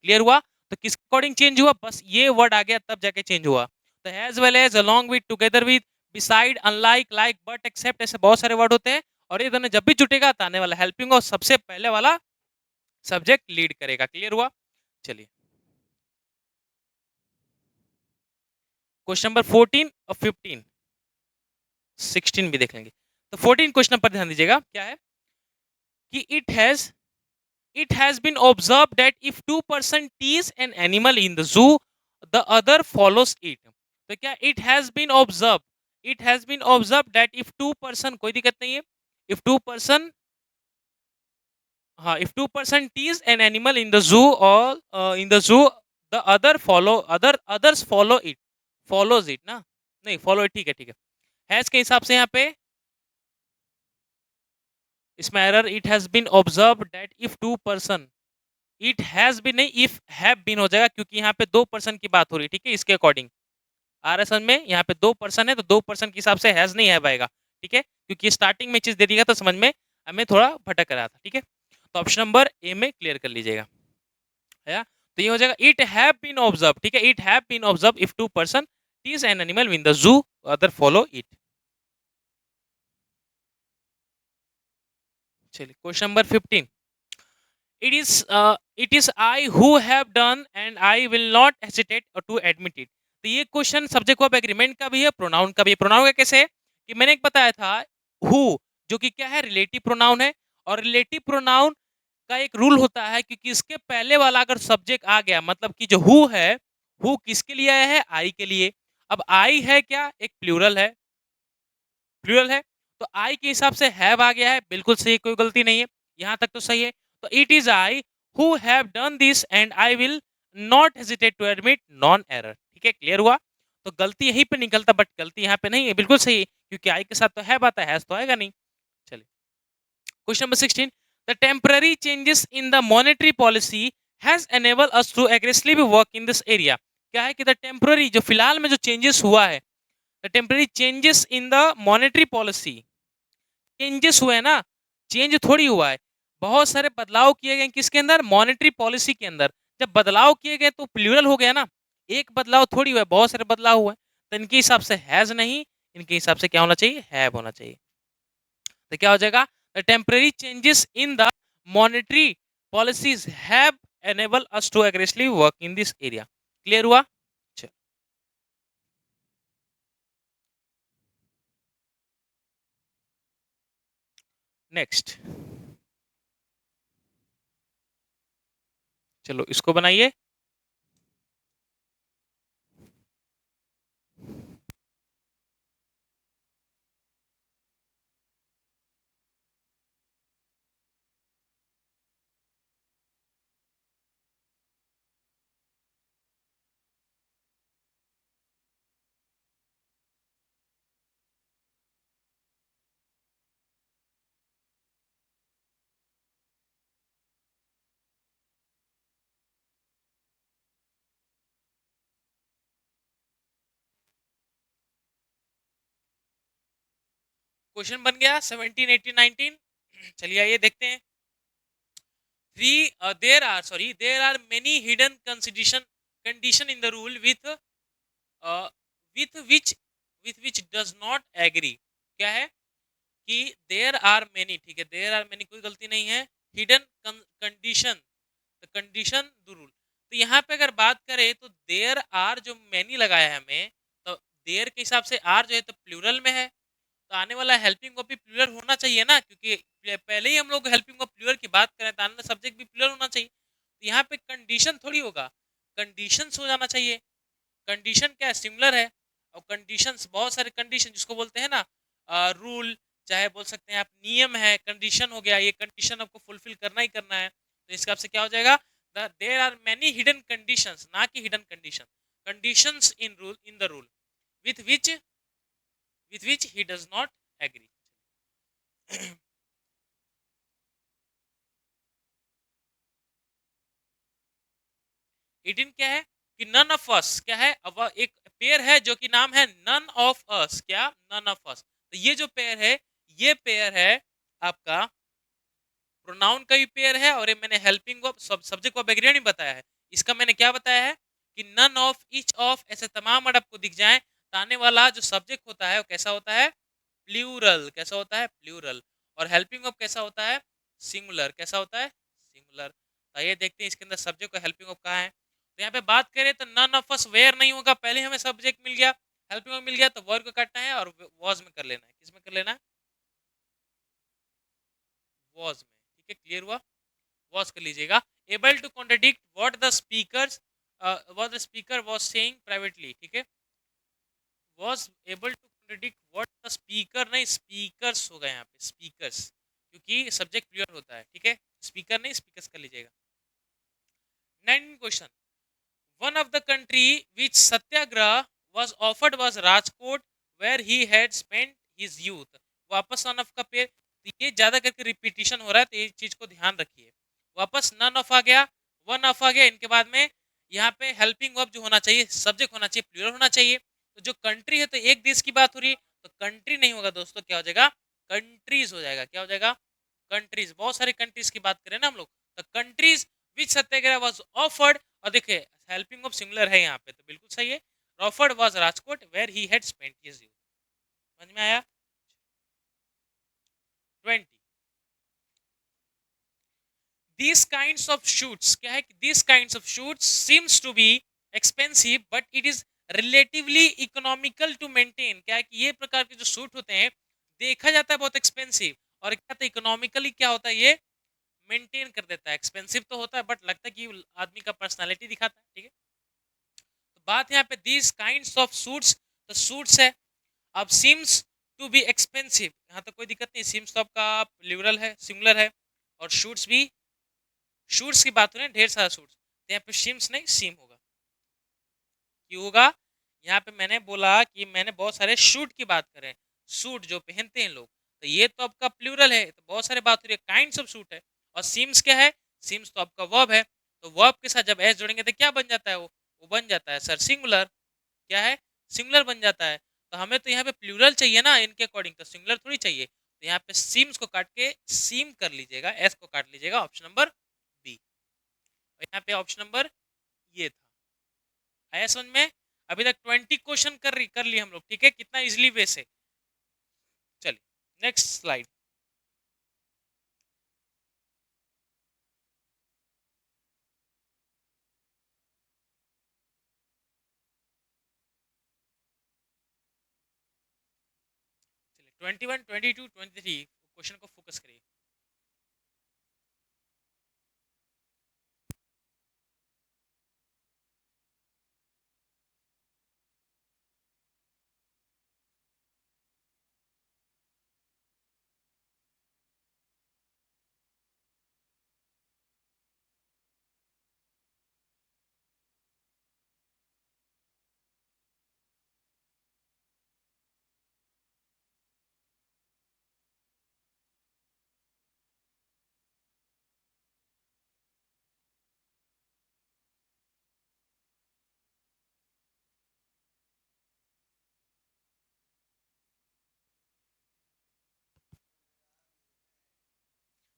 [SPEAKER 1] क्लियर हुआ। तो किस अकॉर्डिंग चेंज हुआ, बस ये वर्ड आ गया तब जाके चेंज हुआ, तो as well as, along with, together with, beside, unlike, like, but, except, ऐसे बहुत सारे वर्ड होते हैं और ये दोनों जब भी जुटेगा तो आने वाला हेल्पिंग और सबसे पहले वाला सब्जेक्ट लीड करेगा। क्लियर हुआ? चलिए क्वेश्चन नंबर 14 और 15, 16 भी देख लेंगे। तो 14 क्वेश्चन पर ध्यान दीजिएगा, क्या है कि it has been observed that if two person tease an animal in the zoo, the other follows it. तो क्या it has been observed that if two person, कोई दिक्कत नहीं है, if two person, हाँ, if two person tease an animal in the zoo or in the zoo, the others follows it ना, नहीं follow it, ठीक है ठीक है। हैज के हिसाब से यहाँ पे इसमें error, it has been observe that if two person, it has been नहीं, इफ हैव बीन हो जाएगा क्योंकि यहाँ पे दो पर्सन की बात हो रही है, ठीक है, इसके अकॉर्डिंग आरएसएन में यहाँ पे दो पर्सन है तो दो पर्सन के हिसाब से हैज नहीं हैव आएगा, ठीक है, क्योंकि स्टार्टिंग में चीज दे दिया तो समझ में हमें थोड़ा भटक रहा था, ठीक है। तो ऑप्शन नंबर ए में क्लियर कर लीजिएगा, है तो ये हो जाएगा इट हैव बीन ऑब्जर्व, ठीक है, it have been observe if two person tease an animal in the zoo, other follow it. चलिए question number 15, it is I who have done and I will not hesitate to admit it। तो ये question subject verb agreement का भी है, pronoun का भी है। Pronoun का कैसे है कि मैंने एक बताया था who, जो कि क्या है, रिलेटिव प्रोनाउन है, और रिलेटिव प्रोनाउन का एक रूल होता है क्योंकि इसके पहले वाला अगर सब्जेक्ट आ गया, मतलब कि जो हु है, हु किसके लिए आया है, आई के लिए। अब आई है क्या, एक प्लूरल है, प्लूरल है, तो आई के हिसाब से हैव आ गया है, बिल्कुल सही, कोई गलती नहीं है, यहां तक तो सही है। तो it is I who have done this and I will not hesitate to admit non error, ठीक है, क्लियर हुआ। तो गलती यहीं पे निकलता, बट गलती यहाँ पे नहीं है, बिल्कुल सही है, क्योंकि आई के साथ तो हैव आता है, हैज तो आएगा नहीं। चलिए question number 16, the temporary changes in the monetary policy has enable us to aggressively work in this area. क्या है कि द टेम्पररी, जो फिलहाल में जो चेंजेस हुआ है, the temporary changes in the monetary policy, changes हुए हैं ना, चेंज थोड़ी हुआ है, बहुत सारे बदलाव किए गए किसके अंदर, मॉनेटरी पॉलिसी के अंदर। जब बदलाव किए गए तो प्लूरल हो गया ना, एक बदलाव थोड़ी हुआ है, बहुत सारे बदलाव हुए, तो इनके हिसाब से हैज नहीं, इनके हिसाब से क्या होना चाहिए, हैव होना चाहिए। तो क्या हो जाएगा, the temporary changes in the monetary policies have enable us to aggressively work in this area. Clear हुआ? नेक्स्ट, चलो इसको बनाइए। क्वेश्चन बन गया 17, 18, 19। चलिए आइए देखते हैं। there are many hidden condition in the rule with which does not agree। क्या है कि there are many, ठीक है, there are many कोई गलती नहीं है, hidden condition, the condition the rule। तो यहाँ पे अगर बात करें तो there are जो many लगाया है हमें, तो there के हिसाब से are जो है तो प्लूरल में है, तो आने वाला हेल्पिंग वर्ब भी प्लूरल होना चाहिए ना, क्योंकि पहले ही हम लोग हेल्पिंग वर्ब प्लूरल की बात करें तो आने वाला सब्जेक्ट भी प्लूरल होना चाहिए। तो यहाँ पे कंडीशन थोड़ी होगा, कंडीशंस हो जाना चाहिए। कंडीशन क्या है, सिमिलर है, और कंडीशंस बहुत सारे कंडीशन जिसको बोलते हैं ना रूल, चाहे बोल सकते हैं आप नियम है, कंडीशन हो गया, ये कंडीशन आपको फुलफिल करना ही करना है। तो इसके हिसाब से क्या हो जाएगा, there are many hidden conditions, ना कि hidden condition, conditions in the rule with which he does not agree। 18 क्या है कि none of us, क्या है, अब एक पेयर है जो कि नाम है none of us, क्या, none of us। तो ये जो पेयर है, ये पेयर है आपका प्रोनाउन का भी पेयर है, और ये मैंने helping verb subject verb agreement नहीं बताया है, इसका मैंने क्या बताया है कि नन ऑफ ईच ऑफ ऐसे तमाम वर्ड आपको दिख जाए तो आने वाला जो सब्जेक्ट होता है वो कैसा होता है, प्लूरल। कैसा होता है, प्लूरल। और हेल्पिंग ऑफ कैसा होता है, सिंगुलर। कैसा होता है, सिंगुलर। तो ये देखते हैं इसके अंदर सब्जेक्ट का हेल्पिंग ऑफ कहाँ है। तो यहाँ पे बात करें तो नन ऑफ अस वेयर नहीं होगा, पहले हमें सब्जेक्ट मिल गया, हेल्पिंग ऑफ मिल गया, तो वर्ब को काटना है और वॉज में कर लेना है। किस में कर लेना है, वॉज में। ठीक है, क्लियर हुआ, वॉज कर लीजिएगा। Able to contradict what the speakers what the speaker was saying privately. ठीक है, was able to predict what the speaker, नहीं speakers होगा यहाँ पे, speakers, क्योंकि सब्जेक्ट क्लियर होता है। ठीक है, स्पीकर नहीं स्पीकर्स कर लीजिएगा। 9 question, one of the country which Satyagraha was offered was Rajkot where he had spent his youth। वापस वन ऑफ का पेड़, तो ये ज्यादा करके रिपीटिशन हो रहा है तो ये चीज को ध्यान रखिए। वापस नन ऑफ आ गया, वन ऑफ आ गया, इनके बाद में यहाँ पे हेल्पिंग वर्ब जो होना चाहिए, सब्जेक्ट होना चाहिए, प्लूरल होना चाहिए। तो जो कंट्री है तो एक देश की बात हो रही है, तो कंट्री नहीं होगा दोस्तों, क्या हो जाएगा, कंट्रीज हो जाएगा। क्या हो जाएगा, कंट्रीज। बहुत सारे कंट्रीज की बात करें ना हम लोग, तो countries which Satyagraha was offered, और देखिए हेल्पिंग ऑफ सिंगुलर है यहाँ पे, तो बिल्कुल सही है। Offered was Rajkot where he had spent his youth. समझ में आया। 20, these kinds of shoots, क्या है कि these kinds of shoots seems to be expensive but it is relatively economical to maintain। क्या है कि ये प्रकार के जो शूट होते हैं देखा जाता है बहुत एक्सपेंसिव, और क्या होता है इकोनॉमिकली, क्या होता है ये मेंटेन कर देता है। एक्सपेंसिव तो होता है बट लगता है कि आदमी का पर्सनालिटी दिखाता है। ठीक है, तो बात यहाँ पे दीज काइंड्स ऑफ सूट्स, तो सूट्स है। अब सिम्स टू बी एक्सपेंसिव, यहाँ तो कोई दिक्कत नहीं, सिम्स तो आपका प्लूरल है, सिंगुलर है, और शूट्स भी, शूट्स की बात हो रही है ढेर सारा शूट्स, तो यहाँ पे सिम्स नहीं सिम होगा। क्यों होगा, यहाँ पे मैंने बोला कि मैंने बहुत सारे शूट की बात करें, सूट जो पहनते हैं लोग, तो ये तो आपका प्लूरल है, तो बहुत सारे बात हो रही है, काइंड्स ऑफ सूट है। और सिम्स क्या है, सिम्स तो आपका वर्ब है, तो वर्ब के साथ जब एस जोड़ेंगे तो क्या बन जाता है, वो बन जाता है सर सिंगुलर। क्या है, सिंगुलर बन जाता है। तो हमें तो यहाँ पे प्लूरल चाहिए ना इनके अकॉर्डिंग, तो सिंगुलर थोड़ी चाहिए। तो यहाँ पे सिम्स को काट के सीम कर लीजिएगा, एस को काट लीजिएगा, ऑप्शन नंबर बी। और यहाँ पे ऑप्शन नंबर ये था। आया समझ में। अभी तक 20 क्वेश्चन कर लिए हम लोग। ठीक है, कितना इजिली वे से। चलिए नेक्स्ट स्लाइड। चलिए 21, 22, 23 क्वेश्चन को फोकस करिए।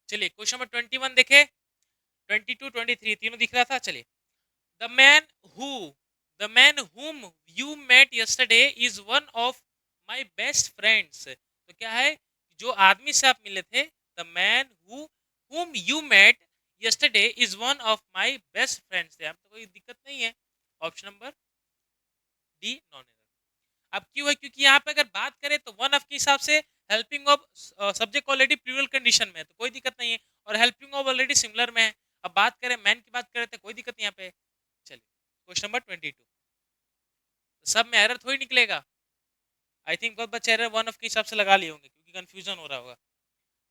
[SPEAKER 1] चलिए क्वेश्चन नंबर 21 देखे, 22, 23 तीनों दिख रहा था। चलिए, the man who the man whom you met yesterday is one of my best friends। तो क्या है, जो आदमी से आप मिले थे, the man whom you met yesterday is one of my best friends। यहाँ तो कोई दिक्कत नहीं है, option number D non error. अब क्यों है, क्योंकि यहाँ पे अगर बात करें तो वन ऑफ के हिसाब से helping of subject already plural condition में है तो कोई दिक्कत नहीं है, और हेल्पिंग ऑफ ऑलरेडी सिमिलर में है। अब बात करें मैन की, बात करें तो कोई दिक्कत नहीं यहाँ पे। चलिए क्वेश्चन नंबर 22, तो सब में एरर थोड़ी निकलेगा। आई थिंक बहुत बच्चे एरर वन ऑफ के हिसाब से लगा लिए होंगे क्योंकि कंफ्यूजन हो रहा होगा।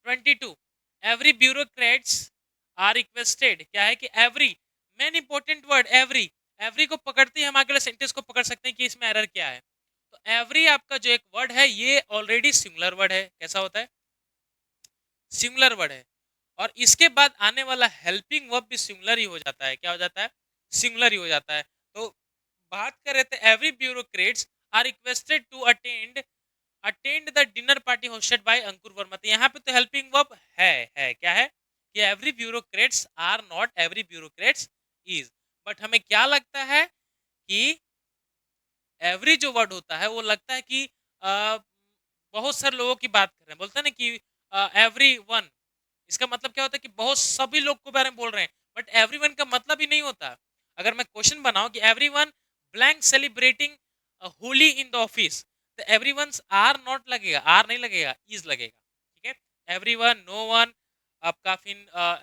[SPEAKER 1] 22, एवरी ब्यूरोक्रेट्स आर रिक्वेस्टेड, क्या है कि every, main important word every, every को पकड़ते ही हम अगले सेंटेंस को पकड़ सकते हैं कि इसमें एरर क्या है। तो एवरी आपका जो एक वर्ड है ये ऑलरेडी सिंगुलर वर्ड है। कैसा होता है, सिंगुलर वर्ड है, और इसके बाद आने वाला हेल्पिंग वर्ब भी सिंगुलर ही हो जाता है। क्या हो जाता है, सिंगुलर ही हो जाता है। तो बात कर रहे थे every bureaucrats are requested to attend the dinner party hosted by Ankur Verma. तो यहाँ पे तो हेल्पिंग वर्ब है क्या है कि every bureaucrats are, not every bureaucrats is. But हमें क्या लगता है कि एवरी जो वर्ड होता है वो लगता है कि बहुत सारे लोगों की बात कर रहे हैं, बोलते हैं ना कि एवरी वन, इसका मतलब क्या होता है कि बहुत सभी लोग के बारे में बोल रहे हैं, बट एवरी वन का मतलब ही नहीं होता। अगर मैं क्वेश्चन बनाऊं कि every one blank celebrating Holi in the office, तो एवरी वन आर नॉट लगेगा, आर नहीं लगेगा, इज लगेगा, ठीक है। एवरी वन, नो वन, आपका फिर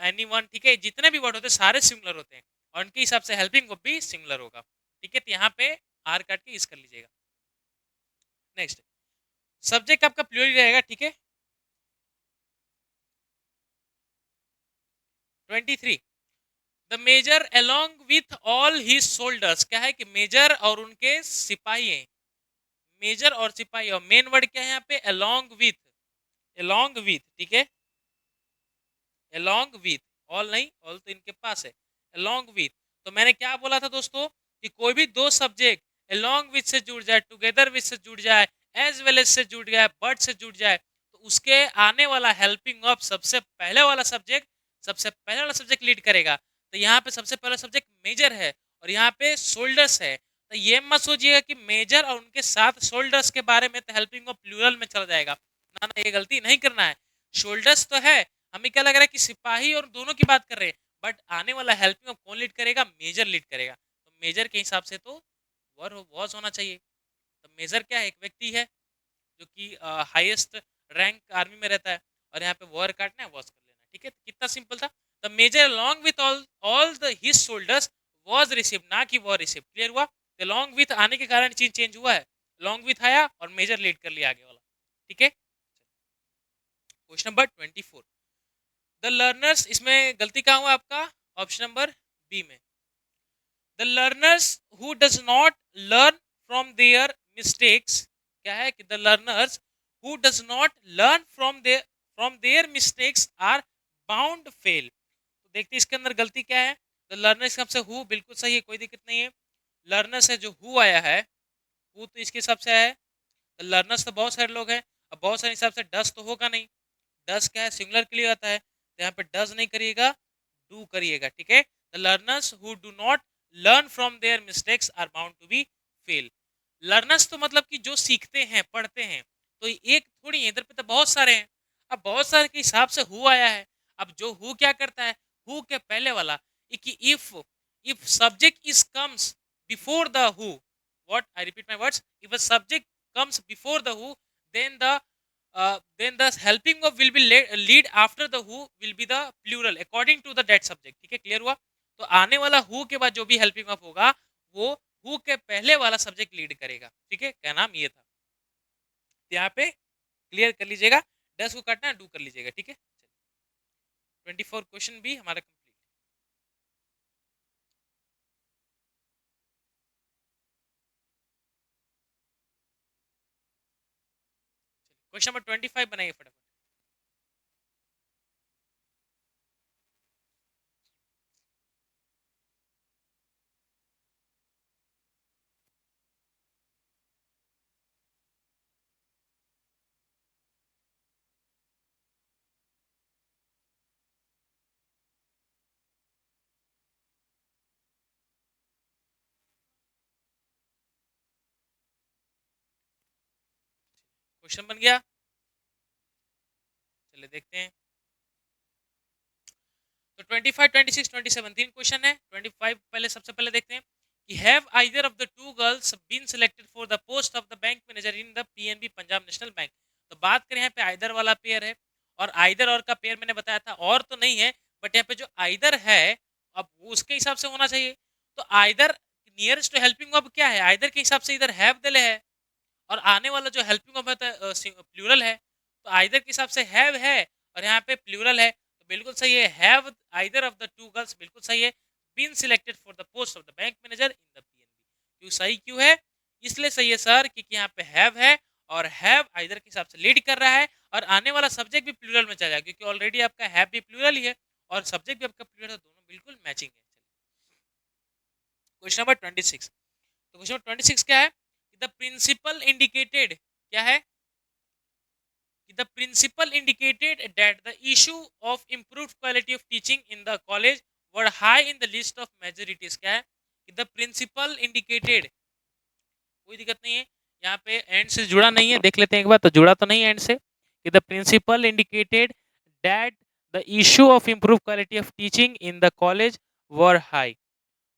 [SPEAKER 1] एनी वन, ठीक है। जितने भी वर्ड होते हैं सारे सिमिलर होते हैं और उनके हिसाब से हेल्पिंग वर्ब भी सिमिलर होगा, ठीक है। तो यहाँ पे आर काट के इस कर लीजिएगा। नेक्स्ट, सब्जेक्ट आपका प्लूरल रहेगा, ठीक है। 23, the major along with all his soldiers, क्या है कि मेजर और उनके सिपाही हैं। मेजर और सिपाही, और मेन वर्ड क्या है यहाँ पे, अलोंग विथ, अलोंग विथ, ठीक है। अलोंग विथ, ऑल नहीं, ऑल तो इनके पास है, अलोंग विथ। तो मैंने क्या बोला था दोस्तों कि कोई भी दो सब्जेक्ट अलोंग विथ से जुड़ जाए, टुगेदर विथ से जुड़ जाए, एज वेल एज से जुड़ जाए, बट से जुड़ जाए, तो उसके आने वाला हेल्पिंग ऑफ सबसे पहले वाला सब्जेक्ट, सबसे पहले वाला सब्जेक्ट लीड करेगा। तो यहाँ पे सबसे पहला सब्जेक्ट मेजर है और यहाँ पे शोल्डर्स है। तो ये मत सोचिएगा कि मेजर और उनके साथ शोल्डर्स के बारे में तो हेल्पिंग ऑफ प्लूरल में चला जाएगा, ना ना, ये गलती नहीं करना है। शोल्डर्स तो है, हमें क्या लग रहा है कि सिपाही और दोनों की बात कर रहे हैं, बट आने वाला हेल्पिंग ऑफ कौन लीड करेगा, मेजर लीड करेगा। तो मेजर के हिसाब से तो वर वॉज होना चाहिए। तो मेजर क्या है, एक व्यक्ति है जो कि हाईएस्ट रैंक आर्मी में रहता है, और यहाँ पे वर काटना है, वॉज कर लेना है, ठीक है। कितना सिंपल था। The major along with all the his soldiers was receive, ना कि वॉर रिसीव, क्लियर हुआ। तो लॉन्ग विथ आने के कारण चीज चेंज हुआ है, लॉन्ग विथ आया और मेजर लीड कर लिया आगे वाला, ठीक है। क्वेश्चन नंबर 24, द लर्नर्स, इसमें गलती कहाँ हुआ आपका, ऑप्शन नंबर बी में। The learners who does not learn from their mistakes, क्या है कि the learners who does not learn from their mistakes are bound fail. तो देखते हैं इसके अंदर गलती क्या है। द लर्नर्स हिसाब से हु बिल्कुल सही है, कोई दिक्कत नहीं है। लर्नर्स है, जो हु आया है, हु तो इसके हिसाब से आया है। लर्नर्स तो बहुत सारे लोग हैं, अब बहुत सारे हिसाब से डस तो होगा नहीं, डस क्या है, सिंगुलर के लिए आता है, तो यहाँ पे डस नहीं करिएगा, डू करिएगा, ठीक है। The learners who do not learn from their mistakes are bound to be fail. Learners तो मतलब कि जो सीखते हैं, पढ़ते हैं, तो एक थोड़ी है, इधर पे तो बहुत सारे हैं। अब बहुत सारे के हिसाब से हु आया है, अब जो हु क्या करता है, हु के पहले वाला कि if subject is comes before the who, what, I repeat my words, if a subject comes before the who, then the helping of will be lead after the who will be the plural according to the that subject, ठीक है, clear हुआ। तो आने वाला who के बाद जो भी हेल्पिंग ऑफ होगा वो who के पहले वाला सब्जेक्ट लीड करेगा, ठीक है। क्या नाम ये था, तो यहाँ पे क्लियर कर लीजिएगा, डस को काटना डू कर लीजिएगा, ठीक है। 24 क्वेश्चन भी हमारा कंप्लीट। क्वेश्चन नंबर 25 बनाइए फटाफट। क्वेश्चन बन गया, चलिए देखते हैं। तो 25, 26, 27 तीन क्वेश्चन है। 25 पहले, सबसे पहले देखते हैं कि have either of the two girls been selected for the post of the bank manager in the PNB Punjab National Bank. तो बात करें यहाँ पे आइदर वाला पेयर है, और आइदर और का पेयर मैंने बताया था, और तो नहीं है, बट यहाँ पे जो आइदर है अब वो उसके हिसाब से होना चाहिए। तो आइदर नियरेस्ट टू हेल्पिंग अब क्या है, आइदर के हिसाब से इधर हैव दिले है, और आने वाला जो हेल्पिंग ऑफ है प्लूरल है, तो आइदर के हिसाब से हैव है और यहाँ पे प्लूरल है, तो बिल्कुल सही है। Have either of the two girls बिल्कुल सही है, been selected for the post of the bank manager in the PNB. क्यों सही क्यों है, इसलिए सही है सर क्योंकि यहाँ पे हैव है और हैव आइदर के हिसाब से लीड कर रहा है, और आने वाला सब्जेक्ट भी प्लूरल में चला जाएगा क्योंकि ऑलरेडी आपका हैव भी प्लूरल ही है और सब्जेक्ट भी आपका प्लूरल है, दोनों बिल्कुल मैचिंग है। क्वेश्चन नंबर 26, तो क्वेश्चन नंबर 26 क्या है, द प्रिंसिपल इंडिकेटेड, क्या है, the principal indicated that the issue of improved quality of teaching in the college were high in the list of majorities, क्या है द प्रिंसिपल इंडिकेटेड, कोई दिक्कत नहीं है, यहाँ पे एंड से जुड़ा नहीं है, देख लेते हैं एक बार, तो जुड़ा तो नहीं एंड से, कि the principal indicated that the issue of improve quality of teaching in the college were high.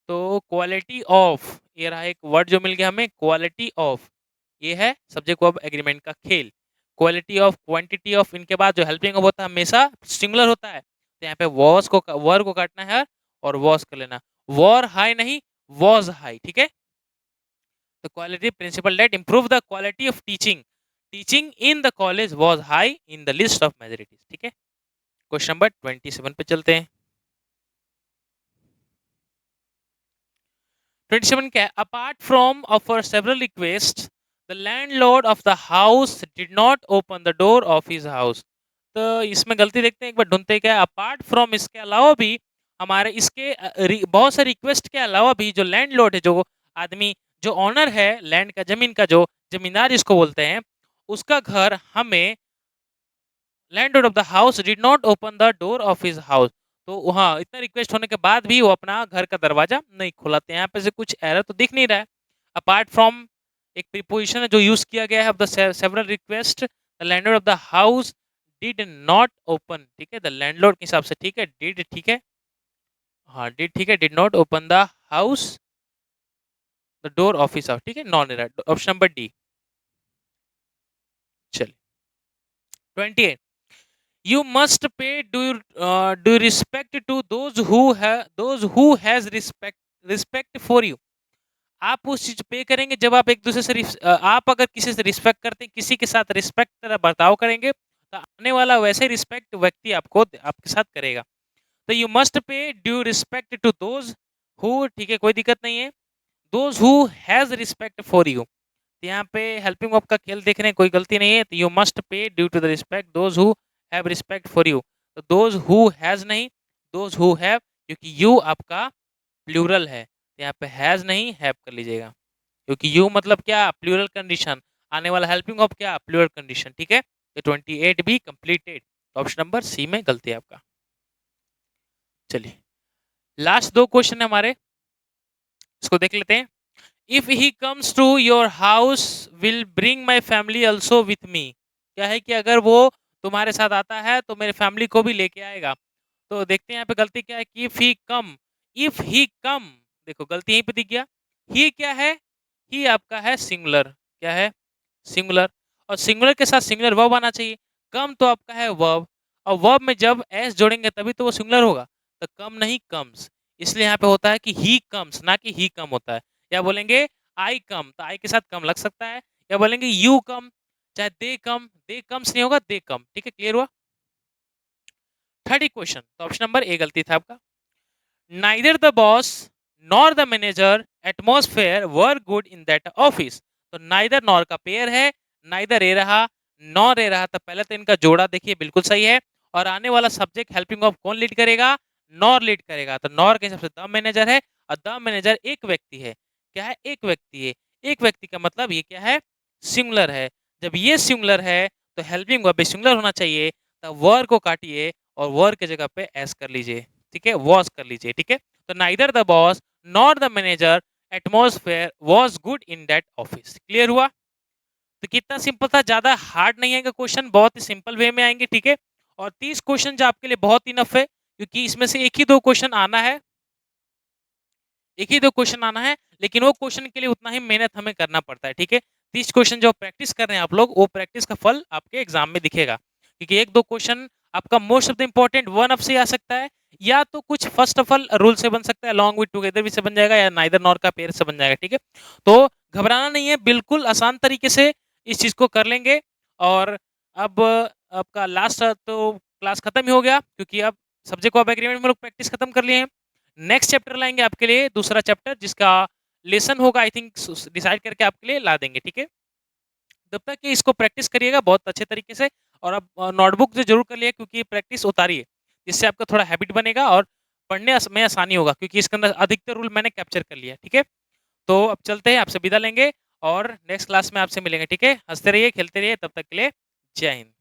[SPEAKER 1] तो क्वालिटी ऑफ, ये रहा एक वर्ड जो मिल गया हमें, क्वालिटी ऑफ, ये है सब्जेक्ट वर्ब एग्रीमेंट का खेल। क्वालिटी ऑफ, क्वांटिटी ऑफ, इनके बाद जो हेल्पिंग ऑफ होता है हमेशा सिंगुलर होता है, तो यहाँ पे वॉज को, वर को काटना है और वॉज कर लेना, वॉर हाई नहीं, वॉज हाई, ठीक है। The quality principle that improve the quality of teaching in the college was high in the list of majorities, ठीक है। क्वेश्चन नंबर 27 पे चलते हैं। 27 क्या है, apart from offer several request the landlord of the house did not open the door of his house. तो इसमें गलती देखते हैं एक बार, ढूंढते क्या है, अपार्ट फ्रॉम, इसके अलावा भी हमारे इसके बहुत से रिक्वेस्ट के अलावा भी जो लैंडलॉर्ड है, जो आदमी, जो ऑनर है लैंड का, जमीन का, जो जमींदार जिसको बोलते हैं, उसका घर हमें, landlord of the house did not open the door of his house, तो वहाँ इतना रिक्वेस्ट होने के बाद भी वो अपना घर का दरवाजा नहीं खुलाते। यहाँ पे से कुछ एरर तो दिख नहीं रहा है। अपार्ट फ्रॉम एक प्रीपोजिशन है जो यूज किया गया है, of the several request the landlord of the house did not open, ठीक है, द लैंडलॉर्ड के हिसाब से, ठीक है, डिड, ठीक है, हाँ डिड, ठीक है, did not open the house the door of his house, ठीक है, non error, option number D. चलिए 28, you must pay due respect to those who has respect for you। आप उस चीज पे करेंगे जब आप एक दूसरे से आप अगर किसी से रिस्पेक्ट करते हैं, किसी के साथ रिस्पेक्ट तरह बर्ताव करेंगे, तो आने वाला वैसे रिस्पेक्ट व्यक्ति आपको आपके साथ करेगा। तो you must pay due respect to those who, ठीक है, कोई दिक्कत नहीं है, those who has respect for you, तो यहाँ पे हेल्पिंग ऑफ का खेल देख रहे हैं, कोई गलती नहीं है, तो you must pay due to the respect those who have respect for you, तो दोज हु हैज नहीं, दोज हु हैव, क्योंकि यू आपका प्लूरल है, तो यहाँ पे हैज नहीं, हैव कर लीजिएगा, क्योंकि यू मतलब क्या, प्लूरल कंडीशन, आने वाला हेल्पिंग ऑफ क्या, प्लूरल कंडीशन, ठीक है। तो 28 भी कंप्लीटेड, ऑप्शन नंबर सी में गलती है आपका। चलिए लास्ट दो क्वेश्चन है हमारे, इसको देख लेते हैं। If he comes to your house will bring my family also with me, क्या है कि अगर वो तुम्हारे साथ आता है तो मेरे फैमिली को भी लेके आएगा। तो देखते हैं यहाँ पे गलती क्या है, कि इफ ही कम, देखो गलती यहीं पे दिख गया, ही क्या है, ही आपका है सिंगुलर, क्या है, सिंगुलर, और सिंगुलर के साथ सिंगुलर वर्ब आना चाहिए, कम तो आपका है वर्ब, और वर्ब में जब एस जोड़ेंगे तभी तो वो सिंगुलर होगा, तो कम नहीं कम्स, इसलिए यहाँ पे होता है कि ही कम्स, ना कि ही कम होता है। या बोलेंगे आई कम, तो आई के साथ कम लग सकता है, या बोलेंगे यू कम, चाहे दे कम, दे कम्स नहीं होगा, दे कम, ठीक है, क्लियर हुआ। 30 क्वेश्चन, तो ऑप्शन नंबर ए गलती था आपका। Neither the boss nor the manager atmosphere were good in that office, तो नाइदर नॉर का पेयर है, नाइदर ए रहा, नॉर ए रहा, तो पहले तो इनका जोड़ा देखिए बिल्कुल सही है, और आने वाला सब्जेक्ट हेल्पिंग ऑफ कौन लीड करेगा, नॉर लीड करेगा, तो नॉर के हिसाब से द मैनेजर है, और द मैनेजर एक व्यक्ति है, क्या है, एक व्यक्ति है, एक व्यक्ति का मतलब ये क्या है, सिंगुलर है, जब ये सिंगुलर है तो हेल्पिंग वर्ब भी सिंगुलर होना चाहिए, तो वर को काटिए और वर के जगह पे एस कर लीजिए, ठीक है, वॉज कर लीजिए, ठीक है। तो neither the boss nor the manager atmosphere was good in that office, clear हुआ। तो कितना सिंपल था, ज्यादा हार्ड नहीं आएगा क्वेश्चन, बहुत ही सिंपल वे में आएंगे, ठीक है। और 30 क्वेश्चन जो आपके लिए बहुत इनफ है, क्योंकि इसमें से एक ही दो क्वेश्चन आना है, एक ही दो क्वेश्चन आना है, लेकिन वो क्वेश्चन के लिए उतना ही मेहनत हमें करना पड़ता है, ठीक है। 30 क्वेश्चन जो प्रैक्टिस कर रहे हैं आप लोग, वो प्रैक्टिस का फल आपके एग्जाम में दिखेगा, क्योंकि एक दो क्वेश्चन आपका most of the important one of से आ सकता है, या तो कुछ फर्स्ट ऑफ ऑल रूल से बन सकता है, लॉन्ग विद टुगेदर भी से बन जाएगा, या नाइदर नॉर का पेयर से बन जाएगा, ठीक है। तो घबराना नहीं है, बिल्कुल आसान तरीके से इस चीज को कर लेंगे। और अब आपका लास्ट तो क्लास खत्म ही हो गया, क्योंकि अब सब्जेक्ट ऑफ एग्रीमेंट में लोग प्रैक्टिस खत्म कर लिए हैं। नेक्स्ट चैप्टर लाएंगे आपके लिए, दूसरा चैप्टर जिसका लेसन होगा, आई थिंक डिसाइड करके आपके लिए ला देंगे, ठीक है। तब तक कि इसको प्रैक्टिस करिएगा बहुत अच्छे तरीके से, और अब नोटबुक से जरूर कर लिया, क्योंकि प्रैक्टिस उतारिए, जिससे आपका थोड़ा हैबिट बनेगा और पढ़ने में आसानी होगा, क्योंकि इसके अंदर अधिकतर रूल मैंने कैप्चर कर लिया, ठीक है। तो अब चलते हैं, आपसे विदा लेंगे और नेक्स्ट क्लास में आपसे मिलेंगे, ठीक है। हंसते रहिए, खेलते रहिए, तब तक के लिए जय हिंद।